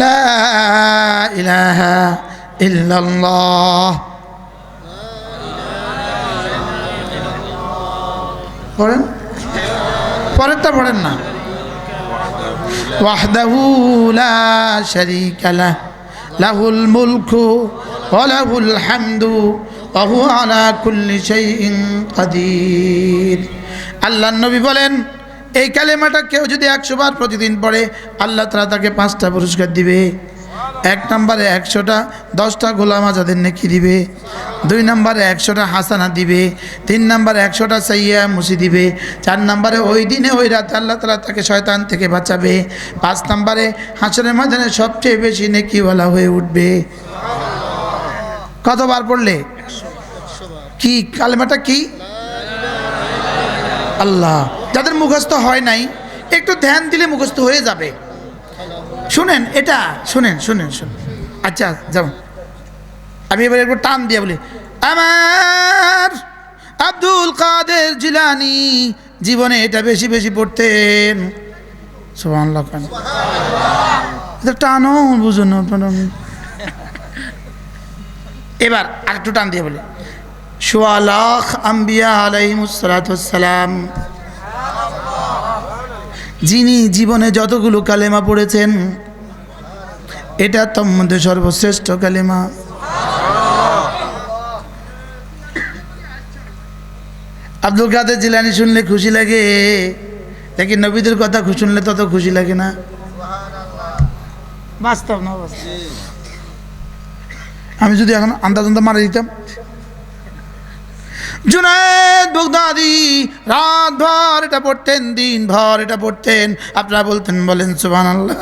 লা ইলাহা ইল্লাল্লাহ। পড়েন, পরেরটা পড়েন না। ওয়াহদাহু লা শারীকা লাহ লাহুল মুলকু ওয়া লাহুল হামদু ওয়া হুয়া আলা কুল্লি শাইইন কাদির। আল্লাহর নবী বলেন, এই কালেমাটা কেউ যদি 100 বার প্রতিদিন পড়ে, আল্লাহ তাআলা তাকে 5টা পুরস্কার দিবে। 1 নম্বরে 100টা 10টা গোলাম আজাদের নেকি দিবে। 2 নম্বরে 100টা হাসানা দিবে। 3 নম্বরে 100টা সাইয়্যা মুছি দিবে। 4 নম্বরে ওই দিনে ওই রাতে আল্লাহ তাআলা তাকে শয়তান থেকে বাঁচাবে। 5 নম্বরে হাসরের ময়দানে সবচেয়ে বেশি নেকিওয়ালা হয়ে উঠবে। কতবার পড়লে? কি কালেমাটা কি? আল্লাহ। যাদের মুখস্থ হয় নাই একটু ধ্যান দিলে মুখস্থ হয়ে যাবে। শুনেন, এটা শুনেন শুনেন শুনেন। আচ্ছা যেমন আমি এবার একটু টান দিয়ে বলি, আমার আব্দুল কাদের জিলানী জীবনে এটা বেশি বেশি পড়তেন। সুবহানাল্লাহ। এটা টানো, বুঝুন। এবার আরেকটু টান দিয়ে বলি, সোয়া লাখ আম্বিয়া আলাইহিমুস সালাতু ওয়াস সালাম, যিনি জীবনে যতগুলো কালেমা পড়েছেন এটা তোর মধ্যে সর্বশ্রেষ্ঠ কালেমা। আব্দুল কাদের জিলানী শুনলে খুশি লাগে, দেখি নবীদের কথা শুনলে তত খুশি লাগে না। বাস্তব না বাস্তব। আমি যদি এখন আন্দাজ মারা দিতাম, জুনায়েদ বাগদাদি রাত ভর এটা পড়তেন, দিন ভর এটা পড়তেন, আপনারা বলতেন, বলেন সুবহানাল্লাহ।